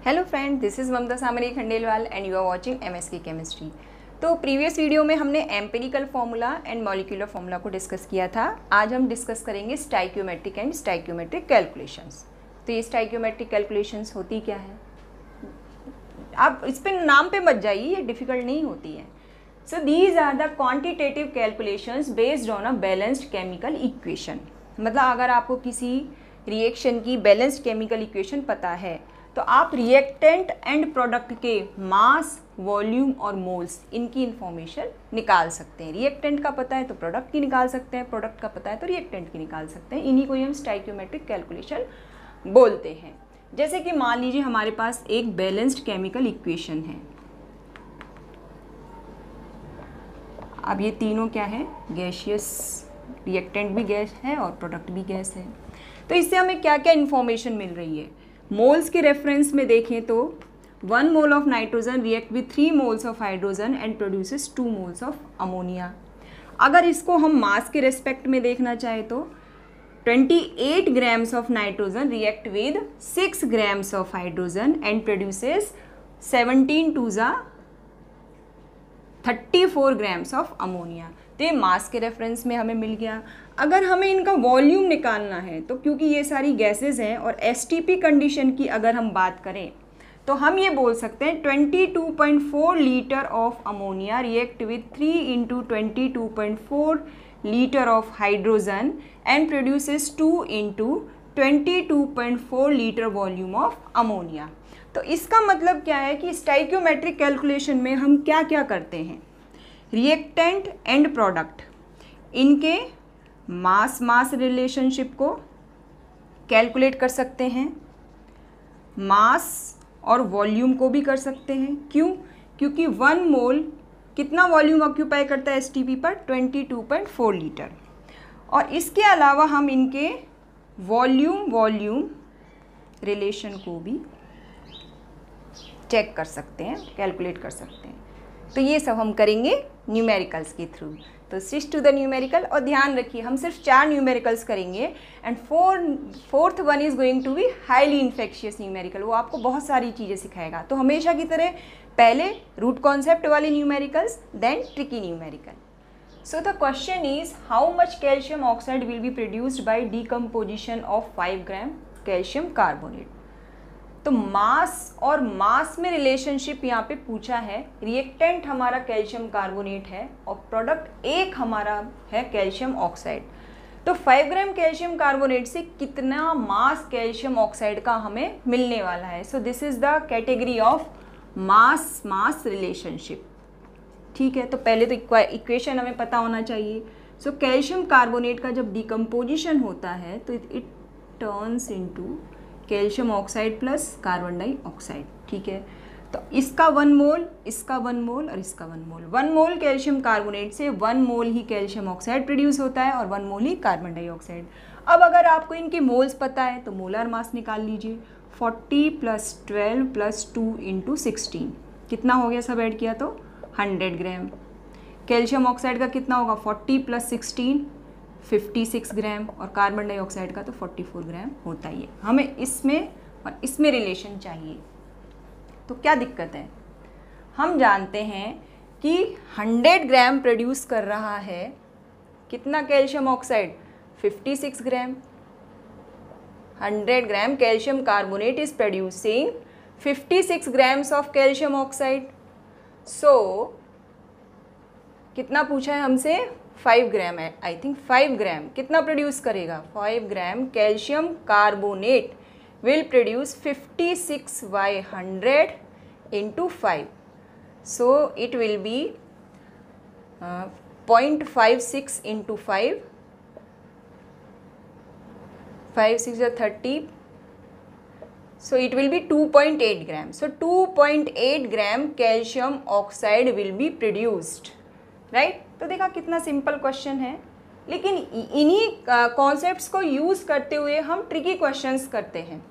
Hello friend, this is Mamta Samri Khandelwal and you are watching MSK chemistry. तो previous video में हमने empirical formula and molecular formula को discuss किया था। आज हम डिस्कस करेंगे स्टाइक्योमेट्रिक एंड स्टाइक्योमेट्रिक कैलकुलेशंस। तो ये स्टाइक्योमेट्रिक कैलकुलेशंस होती क्या है, आप इस पे नाम पे मत जाइए, ये डिफ़िकल्ट नहीं होती है। So these are the quantitative calculations based on a balanced chemical equation. मतलब अगर आपको किसी रिएक्शन की बैलेंस्ड केमिकल इक्वेशन पता है तो आप रिएक्टेंट एंड प्रोडक्ट के मास, वॉल्यूम और मोल्स इनकी इंफॉर्मेशन निकाल सकते हैं। रिएक्टेंट का पता है तो प्रोडक्ट की निकाल सकते हैं, प्रोडक्ट का पता है तो रिएक्टेंट की निकाल सकते हैं। इन्हीं को ही हम स्टाइक्योमेट्रिक कैलकुलेशन बोलते हैं। जैसे कि मान लीजिए हमारे पास एक बैलेंस्ड केमिकल इक्वेशन है। अब ये तीनों क्या है, गैसियस, रिएक्टेंट भी गैस है और प्रोडक्ट भी गैस है। तो इससे हमें क्या क्या इन्फॉर्मेशन मिल रही है। मोल्स के रेफरेंस में देखें तो 1 mole of nitrogen react with 3 moles of hydrogen and produces 2 moles of ammonia. अगर इसको हम मास के रेस्पेक्ट में देखना चाहें तो 28 grams of nitrogen react with 6 grams of hydrogen and produces 17 to 34 grams of ammonia. तो ये मास के रेफरेंस में हमें मिल गया। अगर हमें इनका वॉल्यूम निकालना है तो क्योंकि ये सारी गैसेज हैं और एसटीपी कंडीशन की अगर हम बात करें तो हम ये बोल सकते हैं 22.4 litre of ammonia react with 3 into 22.4 litre of hydrogen and produces 2 into 22.4 litre volume of ammonia. तो इसका मतलब क्या है कि स्टाइक्योमेट्रिक कैलकुलेशन में हम क्या क्या करते हैं, रिएक्टेंट एंड प्रोडक्ट इनके मास रिलेशनशिप को कैलकुलेट कर सकते हैं, मास और वॉल्यूम को भी कर सकते हैं। क्यों? क्योंकि 1 मोल कितना वॉल्यूम ऑक्यूपाई करता है एसटीपी पर, 22.4 लीटर। और इसके अलावा हम इनके वॉल्यूम रिलेशन को भी चेक कर सकते हैं, कैलकुलेट कर सकते हैं। तो ये सब हम करेंगे न्यूमेरिकल्स के थ्रू। तो स्विच टू द न्यूमेरिकल। और ध्यान रखिए हम सिर्फ 4 न्यूमेरिकल्स करेंगे and fourth one is going to be highly infectious numerical. वो आपको बहुत सारी चीज़ें सिखाएगा। तो हमेशा की तरह पहले रूट कॉन्सेप्ट वाले numericals, then tricky numerical. So the question is how much calcium oxide will be produced by decomposition of 5 gram calcium carbonate. तो मास और मास में रिलेशनशिप यहाँ पे पूछा है। रिएक्टेंट हमारा कैल्शियम कार्बोनेट है और प्रोडक्ट एक हमारा है कैल्शियम ऑक्साइड। तो 5 ग्राम कैल्शियम कार्बोनेट से कितना मास कैल्शियम ऑक्साइड का हमें मिलने वाला है। So this is the category of mass relationship. ठीक है, तो पहले तो इक्वेशन हमें पता होना चाहिए। सो कैल्शियम कार्बोनेट का जब डिकम्पोजिशन होता है तो it turns into calcium oxide plus carbon dioxide. ठीक है, तो इसका 1 मोल, इसका 1 मोल और इसका 1 मोल। 1 मोल कैल्शियम कार्बोनेट से 1 मोल ही कैल्शियम ऑक्साइड प्रोड्यूस होता है और 1 मोल ही कार्बन डाइऑक्साइड। अब अगर आपको इनके मोल्स पता है तो मोलर मास निकाल लीजिए। 40 + 12 + 2 × 16 कितना हो गया, सब ऐड किया तो 100 ग्राम। कैल्शियम ऑक्साइड का कितना होगा, 40 + 16 56 ग्राम और कार्बन डाइऑक्साइड का तो 44 ग्राम होता ही है। हमें इसमें और इसमें रिलेशन चाहिए। तो क्या दिक्कत है, हम जानते हैं कि 100 ग्राम प्रोड्यूस कर रहा है कितना calcium oxide, 56 gram. 100 gram calcium carbonate is producing 56 grams of calcium oxide. So कितना पूछा है हमसे, 5 ग्राम है, आई थिंक 5 ग्राम कितना प्रोड्यूस करेगा, 5 gram calcium carbonate will produce 56/100 × 5। So it will be 0.56 × 5, 5 6 30, so it will be 2.8 gram. So 2.8 gram calcium oxide will be produced, right? तो देखा कितना सिंपल क्वेश्चन है, लेकिन इन्हीं कॉन्सेप्ट्स को यूज़ करते हुए हम ट्रिकी क्वेश्चंस करते हैं।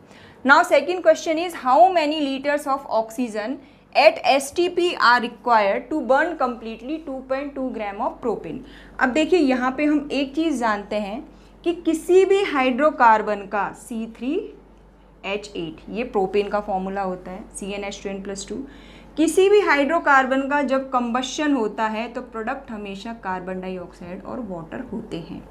Now second question is how many litres of oxygen at STP are required to burn completely 2.2 gram of propane. अब देखिए यहाँ पे हम एक चीज़ जानते हैं कि किसी भी हाइड्रोकार्बन का H8, ये प्रोपेन का फॉर्मूला होता है CnH2n+2। किसी भी हाइड्रोकार्बन का जब कंबशन होता है तो प्रोडक्ट हमेशा कार्बन डाइऑक्साइड और वाटर होते हैं,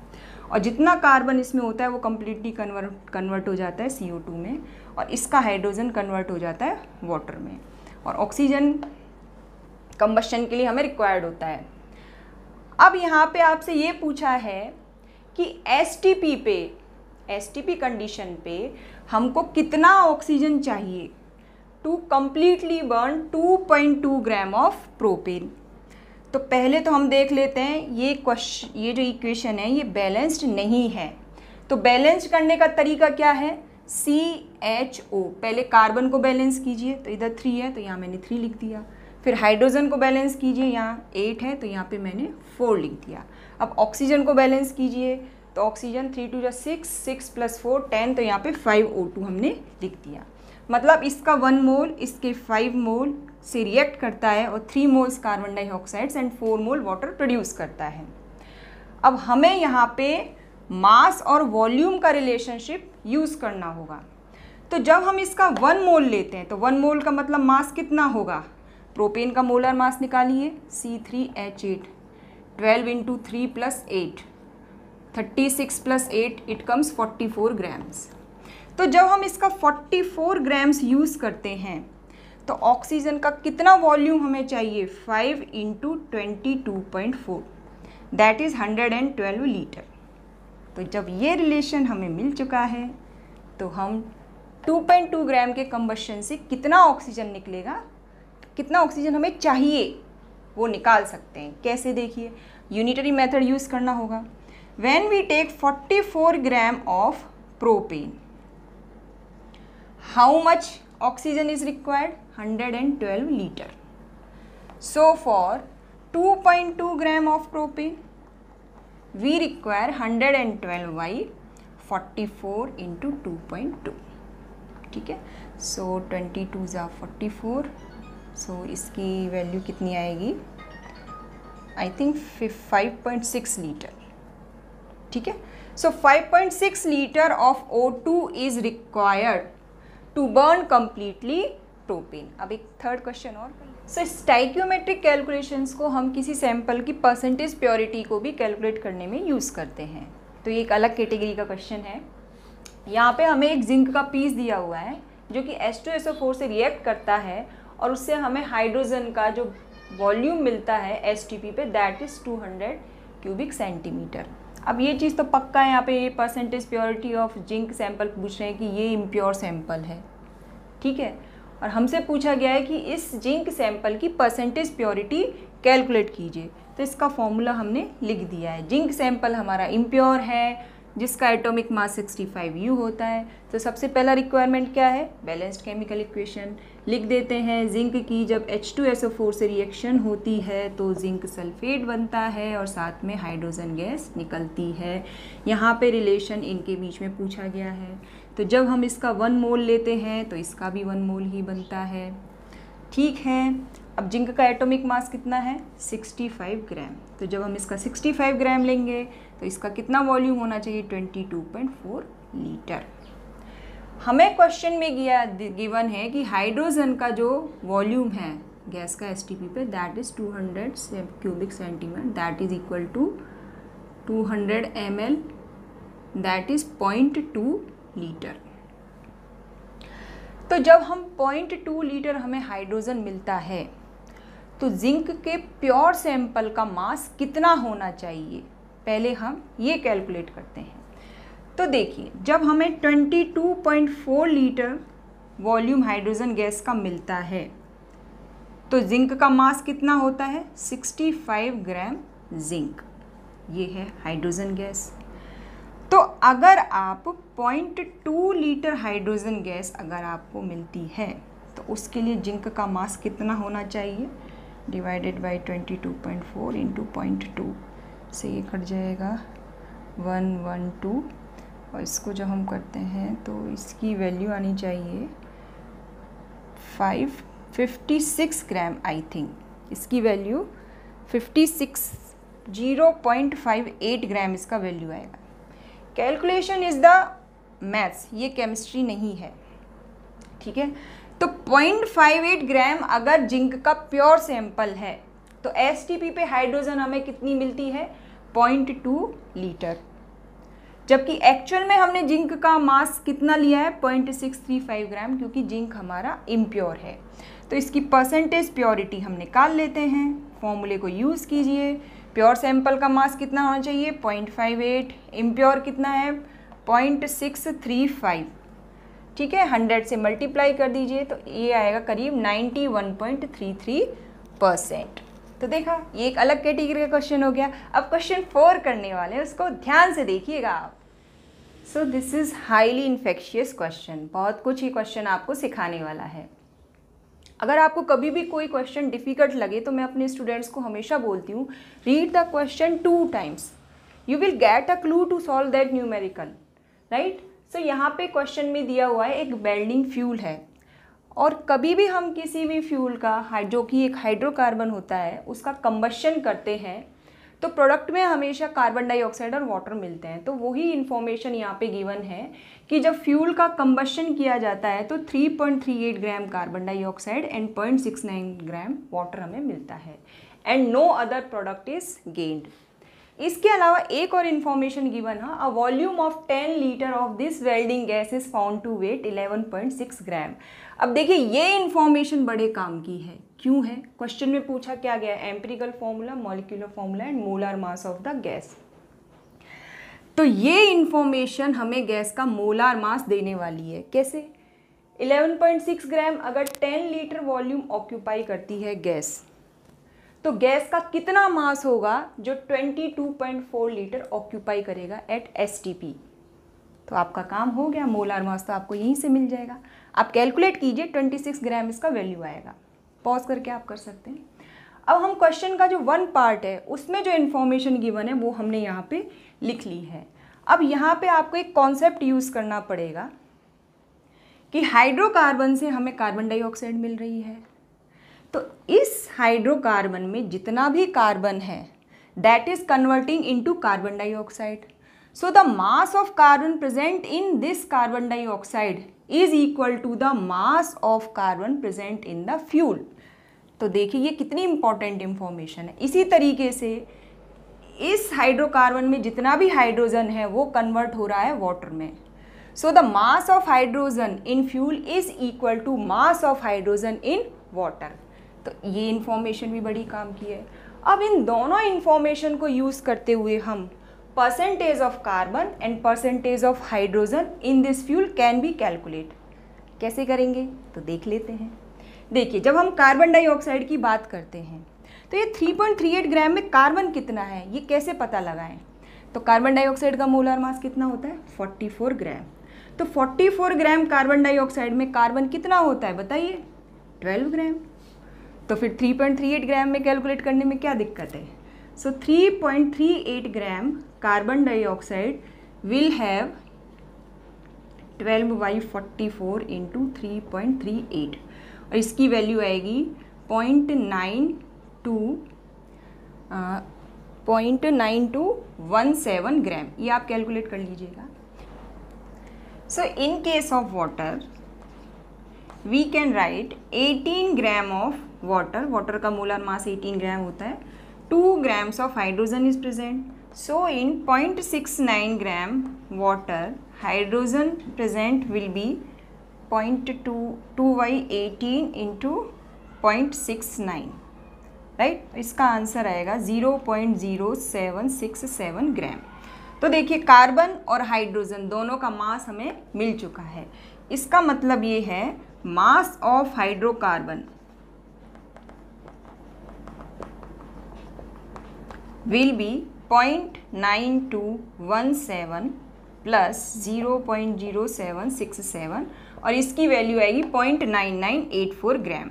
और जितना कार्बन इसमें होता है वो कम्प्लीटली कन्वर्ट हो जाता है CO2 में, और इसका हाइड्रोजन कन्वर्ट हो जाता है वाटर में, और ऑक्सीजन कंबशन के लिए हमें रिक्वायर्ड होता है। अब यहाँ पे आपसे ये पूछा है कि एसटीपी कंडीशन पे हमको कितना ऑक्सीजन चाहिए to completely burn 2.2 gram of propane. तो पहले तो हम देख लेते हैं ये जो इक्वेशन है ये बैलेंस्ड नहीं है। तो बैलेंस करने का तरीका क्या है, CHO, पहले कार्बन को बैलेंस कीजिए, तो इधर 3 है तो यहाँ मैंने 3 लिख दिया। फिर हाइड्रोजन को बैलेंस कीजिए, यहाँ 8 है तो यहाँ पे मैंने 4 लिख दिया। अब ऑक्सीजन को बैलेंस कीजिए, तो ऑक्सीजन 3 2 6, 6 + 4 10, तो यहाँ पे 5 O2 हमने लिख दिया। मतलब इसका 1 मोल इसके 5 मोल से रिएक्ट करता है और 3 moles carbon dioxides and 4 mole water produce करता है। अब हमें यहाँ पे मास और वॉल्यूम का रिलेशनशिप यूज़ करना होगा। तो जब हम इसका 1 मोल लेते हैं तो 1 मोल का मतलब मास कितना होगा, प्रोपेन का मोलर मास निकालिए, C3H8, 12 × 3 + 8, 36 + 8 इट कम्स 44 ग्राम्स। तो जब हम इसका 44 ग्राम्स यूज़ करते हैं तो ऑक्सीजन का कितना वॉल्यूम हमें चाहिए, 5 × 22.4, दैट इज़ 112 लीटर। तो जब ये रिलेशन हमें मिल चुका है तो हम 2.2 ग्राम के कंबशन से कितना ऑक्सीजन निकलेगा, कितना ऑक्सीजन हमें चाहिए वो निकाल सकते हैं। कैसे, देखिए यूनिटरी मेथड यूज़ करना होगा। When we take 44 gram of propane, how much oxygen is required, 112 litre. So for 2.2 gram of propane we require 112 by 44 × 2.2, ठीक है। सो 22 × 44, सो इसकी वैल्यू कितनी आएगी, आई थिंक 5.6 लीटर, ठीक है। So 5.6 litre of O2 is required to burn completely propane. अब एक third question और। सो स्टाइक्योमेट्रिक कैलकुलेशंस को हम किसी सैंपल की परसेंटेज प्योरिटी को भी कैलकुलेट करने में यूज़ करते हैं। तो ये एक अलग कैटेगरी का क्वेश्चन है। यहाँ पे हमें एक जिंक का पीस दिया हुआ है जो कि H2SO4 से रिएक्ट करता है और उससे हमें हाइड्रोजन का जो वॉल्यूम मिलता है STP पे, दैट इज़ 200 क्यूबिक सेंटीमीटर। अब ये चीज़ तो पक्का है, यहाँ पे ये percentage purity of zinc sample पूछ रहे हैं कि ये इम्प्योर सैंपल है, ठीक है। और हमसे पूछा गया है कि इस जिंक सैंपल की परसेंटेज प्योरिटी कैलकुलेट कीजिए, तो इसका फॉर्मूला हमने लिख दिया है। जिंक सैंपल हमारा इम्प्योर है जिसका एटॉमिक मास 65U होता है। तो सबसे पहला रिक्वायरमेंट क्या है, बैलेंस्ड केमिकल इक्वेशन लिख देते हैं। जिंक की जब H2SO4 से रिएक्शन होती है तो जिंक सल्फेट बनता है और साथ में हाइड्रोजन गैस निकलती है। यहाँ पे रिलेशन इनके बीच में पूछा गया है। तो जब हम इसका 1 मोल लेते हैं तो इसका भी 1 मोल ही बनता है, ठीक है। अब जिंक का एटॉमिक मास कितना है, 65 ग्राम। तो जब हम इसका 65 ग्राम लेंगे तो इसका कितना वॉल्यूम होना चाहिए, 22.4 लीटर। हमें क्वेश्चन में गिवन है कि हाइड्रोजन का जो वॉल्यूम है गैस का STP पे, that is 200 cubic centimetre, that is equal to 200 ml, that is 0.2 litre. तो जब हम 0.2 लीटर हमें हाइड्रोजन मिलता है तो जिंक के प्योर सैंपल का मास कितना होना चाहिए, पहले हम ये कैलकुलेट करते हैं। तो देखिए जब हमें 22.4 लीटर वॉल्यूम हाइड्रोजन गैस का मिलता है तो जिंक का मास कितना होता है, 65 ग्राम जिंक, ये है हाइड्रोजन गैस। तो अगर आप 0.2 लीटर हाइड्रोजन गैस अगर आपको मिलती है तो उसके लिए जिंक का मास कितना होना चाहिए, डिवाइडेड बाई 22.4 × 0.2 से ये कट जाएगा 112, और इसको जब हम करते हैं तो इसकी वैल्यू आनी चाहिए 556 ग्राम, आई थिंक इसकी वैल्यू 0.58 ग्राम इसका वैल्यू आएगा। कैलकुलेशन इज़ द मैथ्स, ये केमिस्ट्री नहीं है, ठीक है। तो 0.58 ग्राम अगर जिंक का प्योर सैंपल है तो एसटीपी पे हाइड्रोजन हमें कितनी मिलती है, 0.2 लीटर। जबकि एक्चुअल में हमने जिंक का मास कितना लिया है, 0.635 ग्राम, क्योंकि जिंक हमारा इम्प्योर है। तो इसकी परसेंटेज प्योरिटी हम निकाल लेते हैं, फॉर्मूले को यूज़ कीजिए। प्योर सैंपल का मास कितना होना चाहिए, 0.58, इम्प्योर कितना है 0.635, ठीक है। 100 से मल्टीप्लाई कर दीजिए तो ये आएगा करीब 91.33%। तो देखा, ये एक अलग कैटेगरी का क्वेश्चन हो गया। अब क्वेश्चन 4 करने वाले हैं, उसको ध्यान से देखिएगा आप। So this is highly infectious question, बहुत कुछ ही क्वेश्चन आपको सिखाने वाला है। अगर आपको कभी भी कोई क्वेश्चन डिफ़िकल्ट लगे तो मैं अपने स्टूडेंट्स को हमेशा बोलती हूँ, read the question 2 times, you will get a clue to solve that numerical, right. So यहाँ पे क्वेश्चन में दिया हुआ है एक वेल्डिंग फ्यूल है, और कभी भी हम किसी भी फ्यूल का जो कि एक हाइड्रोकार्बन होता है उसका कंबशन करते हैं तो प्रोडक्ट में हमेशा कार्बन डाइऑक्साइड और वाटर मिलते हैं। तो वही इन्फॉर्मेशन यहाँ पे गिवन है कि जब फ्यूल का कंबशन किया जाता है तो 3.38 gram carbon dioxide and 0.69 gram water हमें मिलता है, and no other product is gained. इसके अलावा एक और इन्फॉर्मेशन गिवन है, a volume of 10 litre of this welding gas is found to weigh 11.6 gram. अब देखिए ये इन्फॉर्मेशन बड़े काम की है, क्यों है, क्वेश्चन में पूछा क्या गया, empirical formula, molecular formula and molar mass of the gas. तो ये इन्फॉर्मेशन हमें गैस का मोलार मास देने वाली है। कैसे, 11.6 ग्राम अगर 10 लीटर वॉल्यूम ऑक्यूपाई करती है गैस, तो गैस का कितना मास होगा जो 22.4 लीटर ऑक्यूपाई करेगा एट एसटीपी। तो आपका काम हो गया, मोलार मास तो आपको यहीं से मिल जाएगा। आप कैलकुलेट कीजिए, 26 ग्राम इसका वैल्यू आएगा। पॉज करके आप कर सकते हैं। अब हम क्वेश्चन का जो 1 पार्ट है उसमें जो इन्फॉर्मेशन गिवन है वो हमने यहाँ पे लिख ली है। अब यहाँ पे आपको एक कॉन्सेप्ट यूज़ करना पड़ेगा कि हाइड्रोकार्बन से हमें कार्बन डाइऑक्साइड मिल रही है, तो इस हाइड्रोकार्बन में जितना भी कार्बन है that is converting into carbon dioxide. So the mass of carbon present in this carbon dioxide is equal to the mass of carbon present in the fuel. तो देखिए ये कितनी इंपॉर्टेंट इंफॉर्मेशन है। इसी तरीके से इस हाइड्रोकार्बन में जितना भी हाइड्रोजन है वो कन्वर्ट हो रहा है वाटर में। So the mass of hydrogen in fuel is equal to mass of hydrogen in water. तो ये इन्फॉर्मेशन भी बड़ी काम की है। अब इन दोनों इन्फॉर्मेशन को यूज़ करते हुए हम percentage of carbon and percentage of hydrogen in this fuel can be calculate. कैसे करेंगे तो देख लेते हैं। देखिए जब हम कार्बन डाइऑक्साइड की बात करते हैं तो ये 3.38 ग्राम में कार्बन कितना है ये कैसे पता लगाएं। तो कार्बन डाइऑक्साइड का मोलर मास कितना होता है 44 ग्राम। तो 44 ग्राम कार्बन डाइऑक्साइड में कार्बन कितना होता है बताइए 12 ग्राम। तो फिर 3.38 ग्राम में कैलकुलेट करने में क्या दिक्कत है। सो 3.38 gram carbon dioxide will have 12/44 into 3.38 और इसकी वैल्यू आएगी 0.9217 ग्राम। ये आप कैलकुलेट कर लीजिएगा। So in case of water we can write 18 gram of water का मोलर मास 18 ग्राम होता है। 2 grams of hydrogen is present. So in 0.69 gram water hydrogen present will be 0.2/18 into 0.69, right. इसका answer आएगा 0.0767 ग्राम। तो देखिए carbon और hydrogen दोनों का मास हमें मिल चुका है। इसका मतलब ये है mass of hydrocarbon will be 0.9217 plus 0.0767 और इसकी वैल्यू आएगी 0.9984 ग्राम।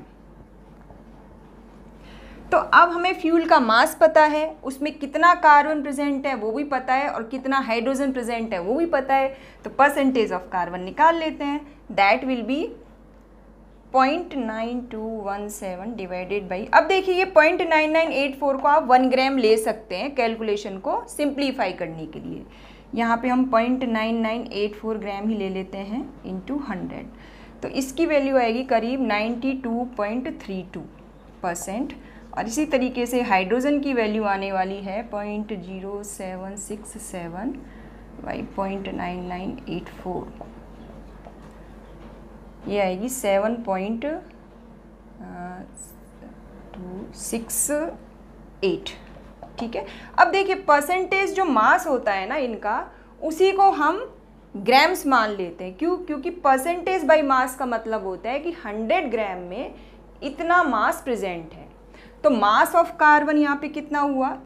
तो अब हमें फ्यूल का मास पता है, उसमें कितना कार्बन प्रेजेंट है वो भी पता है और कितना हाइड्रोजन प्रेजेंट है वो भी पता है। तो परसेंटेज ऑफ कार्बन निकाल लेते हैं, that will be 0.9217 divided by, अब देखिए ये 0.9984 को आप 1 ग्राम ले सकते हैं कैलकुलेशन को सिंप्लीफाई करने के लिए। यहाँ पे हम 0.9984 ग्राम ही ले लेते हैं इंटू 100। तो इसकी वैल्यू आएगी करीब 92.32%। और इसी तरीके से हाइड्रोजन की वैल्यू आने वाली है 0.0767 बाई 0.9984, ये आएगी 7.268। ठीक है, अब देखिए परसेंटेज जो मास होता है ना इनका, उसी को हम ग्राम्स मान लेते हैं। क्यों? क्योंकि परसेंटेज बाय मास का मतलब होता है कि 100 ग्राम में इतना मास प्रेजेंट है। तो मास ऑफ कार्बन यहाँ पे कितना हुआ,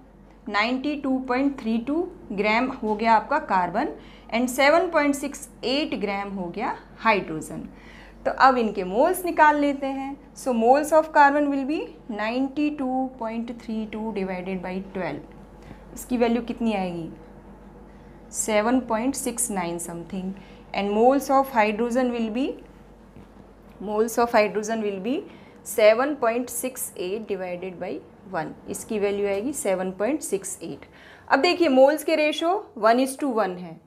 92.32 ग्राम हो गया आपका कार्बन, एंड 7.68 ग्राम हो गया हाइड्रोजन। तो अब इनके मोल्स निकाल लेते हैं। So moles of carbon will be 92.32 divided by 12, इसकी वैल्यू कितनी आएगी 7.69 something, and moles of hydrogen will be 7.68 divided by 1, इसकी वैल्यू आएगी 7.68। अब देखिए मोल्स के रेशो 1:1 है।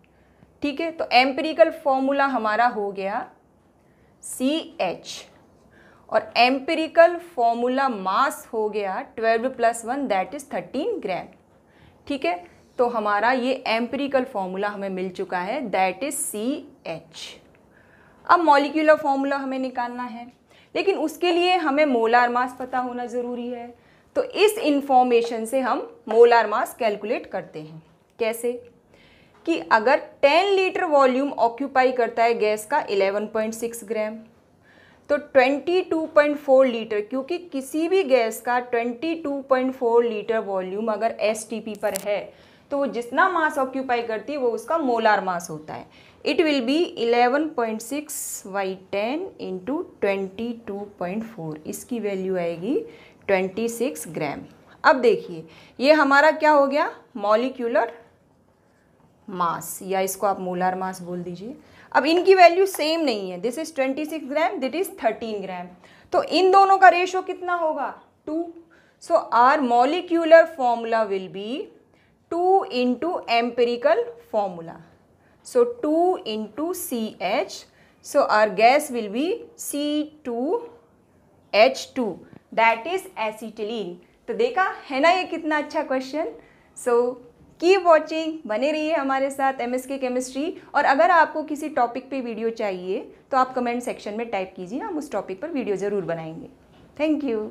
ठीक है, तो एम्पिरिकल फॉर्मूला हमारा हो गया CH, और एम्पिरिकल फॉर्मूला मास हो गया 12 + 1 दैट इज 13 ग्राम। ठीक है, तो हमारा ये एम्पिरिकल फॉर्मूला हमें मिल चुका है, दैट इज CH। अब मॉलिक्यूलर फॉर्मूला हमें निकालना है, लेकिन उसके लिए हमें मोलार मास पता होना ज़रूरी है। तो इस इंफॉर्मेशन से हम मोलार मास कैलकुलेट करते हैं। कैसे? कि अगर 10 लीटर वॉल्यूम ऑक्यूपाई करता है गैस का 11.6 ग्राम, तो 22.4 लीटर, क्योंकि किसी भी गैस का 22.4 लीटर वॉल्यूम अगर STP पर है तो वो जितना मास ऑक्यूपाई करती है वो उसका मोलार मास होता है। इट विल बी 11.6/10 इंटू 22.4, इसकी वैल्यू आएगी 26 ग्राम। अब देखिए ये हमारा क्या हो गया, मॉलिक्यूलर मास, या इसको आप मोलार मास बोल दीजिए। अब इनकी वैल्यू सेम नहीं है, this is 26 gram, that is 13 gram, तो इन दोनों का रेशो कितना होगा 2। So our molecular formula will be 2 into empirical formula, so 2 into CH, so our gas will be C2H2, that is acetylene। तो देखा है ना ये कितना अच्छा क्वेश्चन। सो कीप वॉचिंग, बने रहिए हमारे साथ MSK केमिस्ट्री। और अगर आपको किसी टॉपिक पे वीडियो चाहिए तो आप कमेंट सेक्शन में टाइप कीजिए, हम उस टॉपिक पर वीडियो ज़रूर बनाएंगे। Thank you.